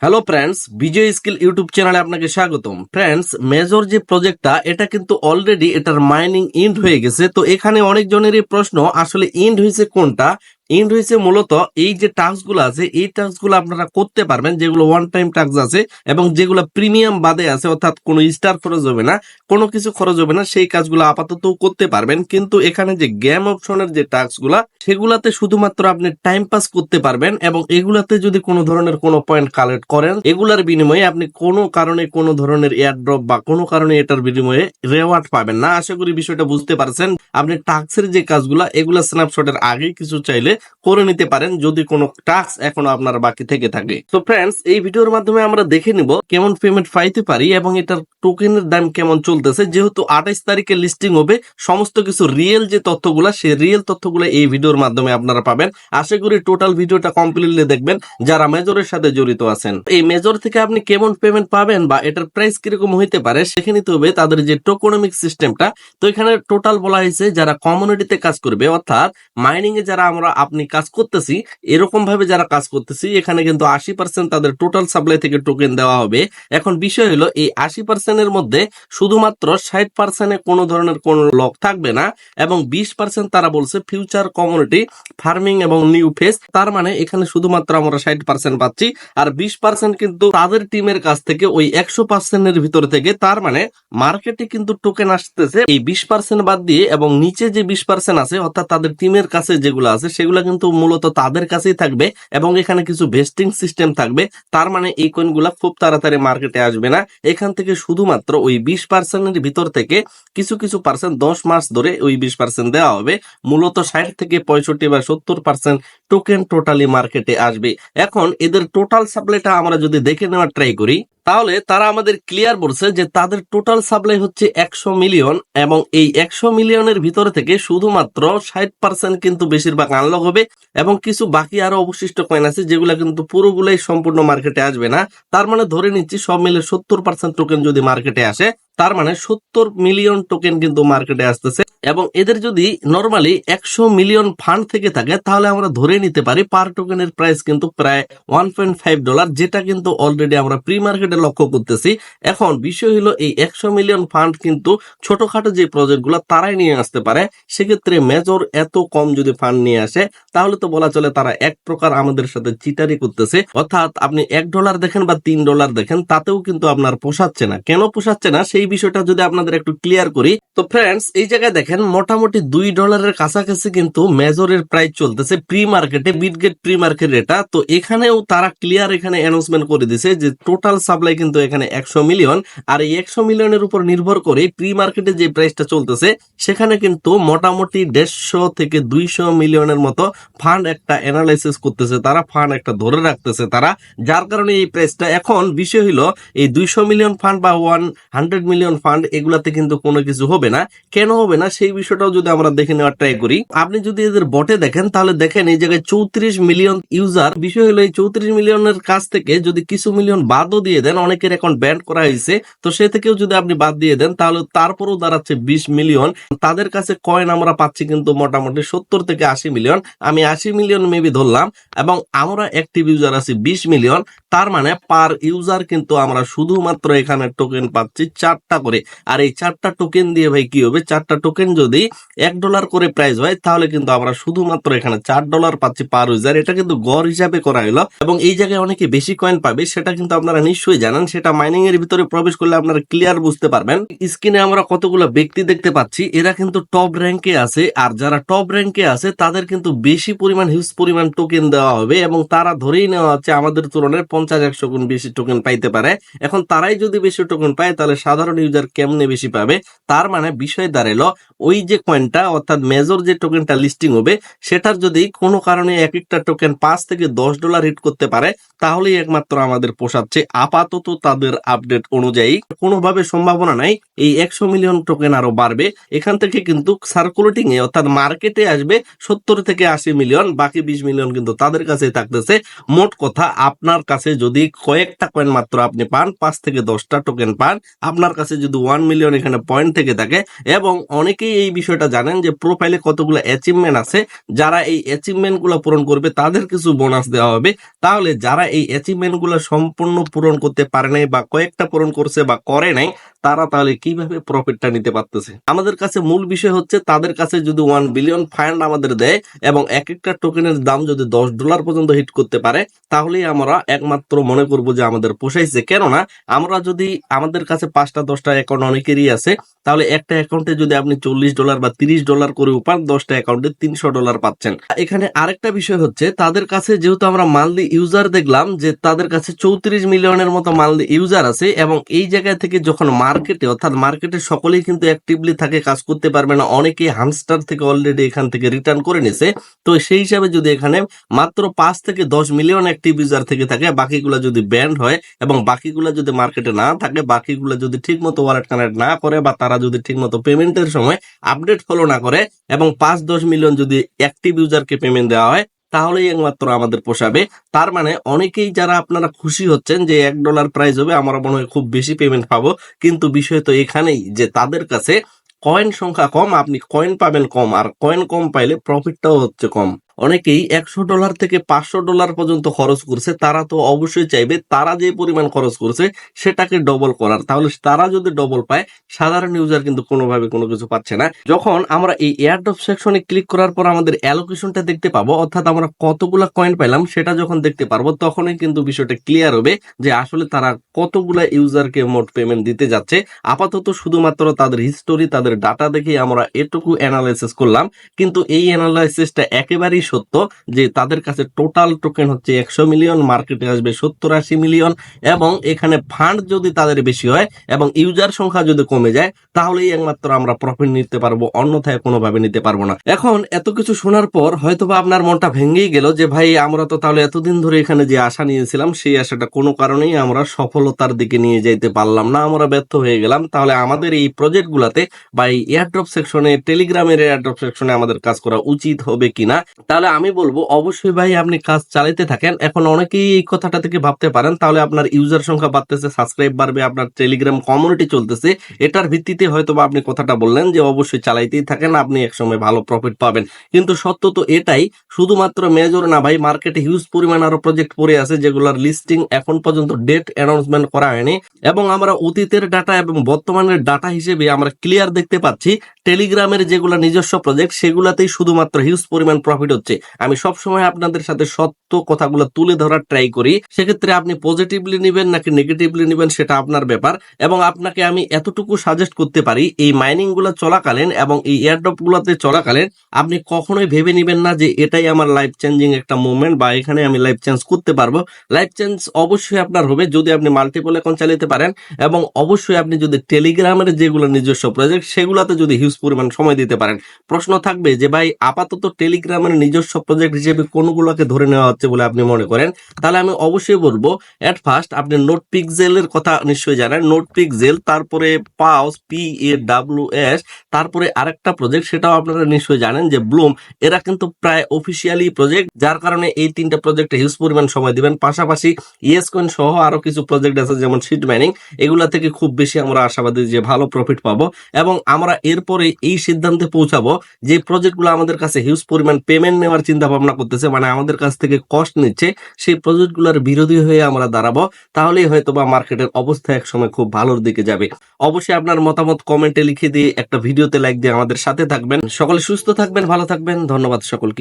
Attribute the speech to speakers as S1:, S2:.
S1: Hello friends, বিজয় skill YouTube চ্যানেলে আপনাকে স্বাগতম। ফ্রেন্ডস, মেজর যে প্রজেক্টটা এটা কিন্তু অলরেডি এটার মাইনিং এন্ড হয়ে গেছে। তো এখানে অনেকজনেরই প্রশ্ন, আসলে এন্ড হয়েছে কোনটা? এন্ড হয়েছে মূলত এই যে টাস্কগুলো আছে, এই টাস্কগুলো আপনারা করতে পারবেন, যেগুলো ওয়ান টাইম টাস্ক আছে এবং যেগুলো প্রিমিয়াম বাদে আছে, অর্থাৎ কোনো স্টার খরচ হবে না, কোনো কিছু খরচ হবে না, সেই কাজগুলো আপাতত করতে পারবেন। কিন্তু এখানে যে গেম অপশনের যে টাস্কগুলা, সেগুলাতে শুধুমাত্র আপনি টাইম পাস করতে পারবেন এবং এগুলাতে যদি কোনো ধরনের কোনো পয়েন্ট কালেক্ট করেন, এগুলার বিনিময়ে আপনি কোনো কারণে কোনো ধরনের এয়ারড্রপ বা কোনো কারণে এটার বিনিময়ে রেওয়ার্ড পাবেন না। আশা করি বিষয়টা বুঝতে পারছেন। আপনি টাস্কের যে কাজগুলা, এগুলা স্ন্যাপশটের আগে কিছু চাইলে করে নিতে পারেন যদি কোনো টাস্ক এখনো আপনার বাকি থেকে থাকে। তো ফ্রেন্ডস, এই ভিডিওর মাধ্যমে আমরা দেখে নিব কেমন পেমেন্ট পাইতে পারি এবং এটার টোকেনের দাম কেমন চলতেছে। যেহেতু 28 তারিখে লিস্টিং হবে, সমস্ত কিছু রিয়েল যে তথ্যগুলা, সেই রিয়েল তথ্যগুলো এই ভিডিওর মাধ্যমে আপনারা পাবেন। আশা করি টোটাল ভিডিওটা কমপ্লিটলি দেখবেন যারা মেজরের সাথে জড়িত আছেন। এই মেজর থেকে আপনি কেমন পেমেন্ট পাবেন বা এটার প্রাইস কিরকম হইতে পারে সেখানে নিতে হবে তাদের যে টোকোনমিক সিস্টেমটা। তো এখানে টোটাল বলা হয়েছে যারা কমিউনিটিতে কাজ করবে, অর্থাৎ মাইনিং এ যারা আপনি কাজ করতেছি, এরকম ভাবে যারা কাজ করতেছি, এখানে কিন্তু 80% তাদের টোটাল সাপ্লাই থেকে টোকেন দেওয়া হবে। এখন বিষয় হলো এই 80% এর মধ্যে শুধুমাত্র 60% কোনো ধরনের কোনো লক থাকবে না এবং 20% তারা বলছে ফিউচার কমিউনিটি ফার্মিং এবং নিউ ফেস। তার মানে এখানে শুধুমাত্র আমরা 60% পাচ্ছি, আর 20% কিন্তু তাদের টিমের কাছ থেকে ওই 100% এর ভিতর থেকে। তার মানে মার্কেটে কিন্তু টোকেন আসতেছে এই 20% বাদ দিয়ে, এবং নিচে যে 20% আছে অর্থাৎ তাদের টিমের কাছে যেগুলো আছে সেগুলো কিন্তু মূলত তাদের কাছেই থাকবে এবং এখানে কিছু ভেস্টিং সিস্টেম থাকবে। তার মানে এই কয়েনগুলা খুব তাড়াতাড়ি মার্কেটে আসবে না। এখান থেকে শুধুমাত্র ওই 20% এর ভিতর থেকে কিছু কিছু পার্সেন্ট 10 মাস ধরে ওই 20% দেওয়া হবে। মূলত 60 থেকে 65 বা 70% টোকেন টোটালি মার্কেটে আসবে। এখন এদের টোটাল সাপ্লাইটা আমরা যদি দেখে নেওয়ার ট্রাই করি, তাহলে তারা আমাদের ক্লিয়ার বলছে যে তাদের টোটাল সাপ্লাই হচ্ছে 100 মিলিয়ন এবং এই 100 মিলিয়নের ভিতরে থেকে শুধুমাত্র 60% কিন্তু বেশিরভাগ আনলক হবে এবং কিছু বাকি আরো অবশিষ্ট কয়েন আছে যেগুলো কিন্তু পুরোগুলাই সম্পূর্ণ মার্কেটে আসবে না। তার মানে ধরে নিচ্ছি সব মিলে 70% টোকেন যদি মার্কেটে আসে, তার মানে 70 মিলিয়ন টোকেন কিন্তু মার্কেটে আসতেছে। এবং এদের যদি নরমালি 100 মিলিয়ন ফান্ড থেকে থাকে, তাহলে আমরা ধরে নিতে পারি পার টোকেনের প্রাইস কিন্তু প্রায় $1.5, যেটা কিন্তু অলরেডি আমরা প্রি মার্কেটে লক্ষ্য করতেছি। এখন বিষয় হলো এই 100 মিলিয়ন ফান্ড কিন্তু ছোটখাটো যে প্রজেক্টগুলো তারাই নিয়ে আসতে পারে। সেক্ষেত্রে মেজর এত কম যদি ফান্ড নিয়ে আসে, তাহলে তো বলা চলে তারা এক প্রকার আমাদের সাথে চিটারি করতেছে। অর্থাৎ আপনি $1 দেখেন বা $3 দেখেন, তাতেও কিন্তু আপনার পোষাচ্ছে না। কেন পোষাচ্ছে না সেই বিষয়টা যদি আপনাদের একটু ক্লিয়ার করি, তো ফ্রেন্ডস এই জায়গায় দেখেন মোটামুটি $2 কাছাকাছি কিন্তু মেজরের প্রাইস চলতেছে প্রি মার্কেটে, বিটগেট প্রি মার্কেট এটা। তো এখানেও তারা ক্লিয়ার এখানে অ্যানাউন্সমেন্ট করে দিছে যে টোটাল সাপ্লাই কিন্তু এখানে 100 মিলিয়ন, আর এই 100 মিলিয়নের উপর নির্ভর করে প্রি মার্কেটে যে প্রাইসটা চলতেছে সেখানে কিন্তু মোটামুটি 150 থেকে 200 মিলিয়নের মতো ফান্ড একটা অ্যানালাইসিস করতেছে, তারা ফান্ড একটা ধরে রাখতেছে তারা, যার কারণে এই প্রাইসটা। এখন বিষয় হলো এই 200 মিলিয়ন ফান্ড বা 100 মিলিয়ন ফান্ড এগুলাতে কিন্তু কোনো কিছু হবে না। কেন হবে না সেই বিষয়টাও যদি আমরা দেখে নেওয়ার ট্রাই করি, আপনি যদি এদের বটে দেখেন তাহলে দেখেন এই জায়গায় 34 মিলিয়ন ইউজার। বিষয় হলো এই 34 মিলিয়নের কাছ থেকে যদি কিছু মিলিয়ন বাদও দিয়ে দেন, অনেকের অ্যাকাউন্ট ব্যান করা হয়েছে, তো সে থেকেও যদি আপনি বাদ দিয়ে দেন তাহলে তারপরেও দাঁড়াচ্ছে 20 মিলিয়ন। তাদের কাছে কয়েন আমরা পাচ্ছি কিন্তু মোটামুটি 70 থেকে 80 মিলিয়ন, আমি 80 মিলিয়ন মেবি ধরলাম, এবং আমরা অ্যাক্টিভ ইউজার আছি 20 মিলিয়ন। তার মানে পার ইউজার কিন্তু আমরা শুধুমাত্র এখানে টোকেন পাচ্ছি 4টা করে। আর এই 4টা টোকেন দিয়ে ভাই কি হবে, 4টা টোকেন যদি $1 করে প্রাইস হয়, তাহলে কিন্তু আমরা শুধুমাত্র এখানে $4 পাচ্ছি পার ইউজার। এটা কিন্তু গড় হিসাবে করা হলো এবং এই জায়গায় অনেকে বেশি কয়েন পাবে সেটা কিন্তু আপনারা নিশ্চয়ই জানেন। সেটা মাইনিং এর ভিতরে প্রবেশ করলে আপনারা ক্লিয়ার বুঝতে পারবেন। স্ক্রিনে আমরা কতগুলো ব্যক্তি দেখতে পাচ্ছি, এরা কিন্তু টপ র্যাঙ্কে আছে, আর যারা টপ র্যাঙ্কে আছে তাদের কিন্তু বেশি পরিমাণ হিউজ পরিমাণ টোকেন দেওয়া হবে এবং তারা ধরেই নেওয়া হচ্ছে আমাদের তুলনায় 50-100 গুণ বেশি টোকেন পাইতে পারে। এখন তারাই যদি বেশি টোকেন পায় তাহলে সাধারণ ইউজার কেমনে বেশি পাবে? তার মানে বিষয় দাঁড়ালো ওই যে কয়েনটা অর্থাৎ মেজর যে টোকেনটা লিস্টিং হবে, সেটার যদি কোনো কারণে এক একটা টোকেন $5 থেকে $10 হিট করতে পারে, তাহলেই একমাত্র আমাদের পোষাচ্ছে। আপাতত তাদের আপডেট অনুযায়ী কোনোভাবে সম্ভাবনা নাই এই 100 মিলিয়ন টোকেন আরো বাড়বে। এখান থেকে কিন্তু সার্কুলেটিং এ অর্থাৎ মার্কেটে আসবে 70 থেকে 80 মিলিয়ন, বাকি 20 মিলিয়ন কিন্তু তাদের কাছেই থাকতেছে। মোট কথা আপনার কাছে যদি কয়েকটা কয়েন মাত্র আপনি পান, 5 থেকে 10টা টোকেন পান, আপনার কাছে যদি 1 মিলিয়ন এখানে পয়েন্ট থেকে থাকে, এবং অনেকেই অনেকেই এই বিষয়টা জানেন যে প্রোফাইলে কতগুলো অ্যাচিভমেন্ট আছে, যারা এই অ্যাচিভমেন্ট গুলো পূরণ করবে তাদের কিছু বোনাস দেওয়া হবে। তাহলে যারা এই অ্যাচিভমেন্ট গুলো সম্পূর্ণ পূরণ করতে পারে নাই বা কয়েকটা পূরণ করছে বা করে নাই, তারা তাহলে কিভাবে প্রফিটটা নিতে পারতেছে? আমাদের কাছে মূল বিষয় হচ্ছে তাদের কাছে যদি 1 বিলিয়ন ফান্ড আমাদের দেয় এবং এক একটা টোকেনের দাম যদি $10 পর্যন্ত হিট করতে পারে, তাহলেই আমরা একমাত্র মনে করব যে আমাদের পোষাইছে। কেননা আমরা যদি আমাদের কাছে 5টা 10টা অ্যাকাউন্ট অনেকেরই আছে, তাহলে একটা অ্যাকাউন্টে যদি আপনি $40 বা $30 করে পান, 10টা অ্যাকাউন্টে $300 পাচ্ছেন। এখানে আরেকটা বিষয় হচ্ছে তাদের কাছে যেহেতু আমরা মান্থলি ইউজার দেখলাম যে তাদের কাছে 34 মিলিয়নের মতো মান্থলি ইউজার আছে, এবং এই জায়গা থেকে যখন মার্কেটে অর্থাৎ মার্কেটে সকলেই কিন্তু অ্যাক্টিভলি থাকে, কাজ করতে পারবে না, অনেকেই হামস্টার থেকে অলরেডি এখান থেকে রিটার্ন করে নিছে। তো সেই হিসাবে যদি এখানে মাত্র 5 থেকে 10 মিলিয়ন অ্যাক্টিভ ইউজার থেকে থাকে, বাকিগুলো যদি ব্যান্ড হয় এবং বাকিগুলো যদি মার্কেটে না থাকে, বাকিগুলো যদি ঠিকমতো ওয়ালেট কানেক্ট না করে বা তারা যদি ঠিকমতো পেমেন্টের সময় আপডেট ফলো না করে এবং 5-10 মিলিয়ন যদি অ্যাক্টিভ ইউজারকে পেমেন্ট দেওয়া হয়, তাহলেই একমাত্র আমাদের পোষাবে। তার মানে অনেকেই যারা আপনারা খুশি হচ্ছেন যে $1 প্রাইস হবে, আমরা মনে হয় খুব বেশি পেমেন্ট পাবো, কিন্তু বিষয় তো এখানেই যে তাদের কাছে কয়েন সংখ্যা কম, আপনি কয়েন পাবেন কম, আর কয়েন কম পাইলে প্রফিটটাও হচ্ছে কম। অনেকেই $100 থেকে $500 পর্যন্ত খরচ করছে, তারা তো অবশ্যই চাইবে তারা যে পরিমাণ খরচ করছে সেটাকে ডবল করার। তাহলে তারা যদি ডবল পায়, সাধারণ ইউজার কিন্তু কোনোভাবে কোনো কিছু পাচ্ছে না। যখন আমরা এই এয়ারড্রপ সেকশনে ক্লিক করার পর আমাদের অ্যালোকেশনটা দেখতে পাবো, অর্থাৎ আমরা কতগুলা কয়েন পাইলাম সেটা যখন দেখতে পারবো, তখনই কিন্তু বিষয়টা ক্লিয়ার হবে যে আসলে তারা কতগুলা ইউজারকে মোট পেমেন্ট দিতে যাচ্ছে। আপাতত শুধুমাত্র তাদের হিস্টোরি, তাদের ডাটা দেখে আমরা এটুকু অ্যানালাইসিস করলাম, কিন্তু এই অ্যানালাইসিসটা একেবারেই সত্য যে তাদের কাছে টোটাল টোকেন হচ্ছে 100 মিলিয়ন, মার্কেটে আসবে 70-80 মিলিয়ন, এবং এখানে ফান্ড যদি তাদের বেশি হয় এবং ইউজার সংখ্যা যদি কমে যায়, তাহলেই একমাত্র আমরা প্রফিট নিতে পারবো, অন্যথায় কোনোভাবে নিতে পারবো না। এখন এত কিছু শোনার পর হয়তোবা আপনার মনটা ভেঙেই গেল যে ভাই আমরা তো তাহলে এতদিন ধরে এখানে যে আশা নিয়েছিলাম, সেই আশাটা কোনো কারণেই আমরা সফলতার দিকে নিয়ে যাইতে পারলাম না, আমরা ব্যর্থ হয়ে গেলাম। তাহলে আমাদের এই প্রজেক্ট গুলাতে বা এই এয়ারড্রপ সেকশনে, টেলিগ্রামের এয়ারড্রপ সেকশনে আমাদের কাজ করা উচিত হবে কিনা? তাহলে আমি বলবো অবশ্যই ভাই আপনি কাজ চালাতে থাকেন। এখন অনেকেই এই কথাটা থেকে ভাবতে পারেন তাহলে আপনার ইউজার সংখ্যা বাড়তেছে, সাবস্ক্রাইব বাড়বে, আপনার টেলিগ্রাম কমিউনিটি চলতেছে, এটার ভিত্তিতে হয়তো বা আপনি কথাটা বললেন যে অবশ্যই চালাইতেই থাকেন, আপনি একসময় ভালো প্রফিট পাবেন। কিন্তু সত্য তো এটাই, শুধুমাত্র মেজর না ভাই, মার্কেটে হিউজ পরিমাণ আরো প্রজেক্ট পড়ে আছে যেগুলোর লিস্টিং এখন পর্যন্ত ডেট অ্যানাউন্সমেন্ট করা হয়নি, এবং আমরা অতীতের ডাটা এবং বর্তমানের ডাটা হিসেবে আমরা ক্লিয়ার দেখতে পাচ্ছি টেলিগ্রামের যেগুলো নিজস্ব প্রজেক্ট সেগুলাতেই শুধুমাত্র হিউজ পরিমাণ প্রফিট হচ্ছে। আমি সবসময় আপনাদের সাথে সত্য কথাগুলো তুলে ধরার ট্রাই করি, সেক্ষেত্রে আপনি পজিটিভলি নিবেন নাকি নেগেটিভলি নিবেন সেটা আপনার ব্যাপার। এবং আপনাকে আমি এতটুকু সাজেস্ট করতে পারি, এই মাইনিং গুলো চলাকালীন এবং এই এয়ারড্রপ গুলোতে চলাকালীন আপনি কখনোই ভেবে নিবেন না যে এটাই আমার লাইফ চেঞ্জিং একটা মুভমেন্ট বা এখানে আমি লাইফ চেঞ্জ করতে পারবো। লাইফ চেঞ্জ অবশ্যই আপনার হবে যদি আপনি মাল্টিপল অ্যাকাউন্ট চালাতে পারেন, এবং অবশ্যই আপনি যদি টেলিগ্রামের যেগুলো নিজস্ব প্রজেক্ট সেগুলোতে যদি হিউজ পরিমাণ সময় দিতে পারেন। প্রশ্ন থাকবে যে ভাই আপাতত টেলিগ্রামের নিজস্ব প্রজেক্ট হিসেবে কোনগুলোকে ধরে নেওয়া হচ্ছে বলে আপনি মনে করেন? তাহলে আমি অবশ্যই বলবো, এট ফার্স্ট আপনি নোট পিক্সেলের কথা নিশ্চয়ই জানেন, নোট পিক্সেল, তারপরে পাউস, PAWS, তারপরে আরেকটা প্রজেক্ট সেটাও আপনারা নিশ্চয়ই জানেন যে ব্লুম। এরা কিন্তু প্রায় অফিসিয়ালি প্রজেক্ট, যার কারণে এই তিনটা প্রজেক্টে হিউজ পরিমাণ সময় দিবেন। পাশাপাশি ইয়েসকয়েন সহ আরো কিছু প্রজেক্ট আছে যেমন শিট মাইনিং, এগুলা থেকে খুব বেশি আমরা আশাবাদী যে ভালো প্রফিট পাবো, এবং আমরা এরপরে এই সিদ্ধান্তে পৌঁছাবো যে প্রজেক্টগুলো আমাদের কাছে হিউজ পরিমাণ পেমেন্ট নেওয়ার চিন্তা ভাবনা করতেছে, মানে আমাদের কাছ থেকে কস্ট নিচ্ছে, সেই প্রজেক্টগুলোর বিরোধী হয়ে আমরা দাঁড়াবো। তাহলেই হয়তো বা মার্কেটের অবস্থা একসময় খুব ভালোর দিকে যাবে। অবশ্যই আপনার মতামত কমেন্টে লিখে দিয়ে একটা ভিডিওতে লাইক দিয়ে আমাদের সাথে থাকবেন। সকলে সুস্থ থাকবেন, ভালো থাকবেন, ধন্যবাদ সকলকে।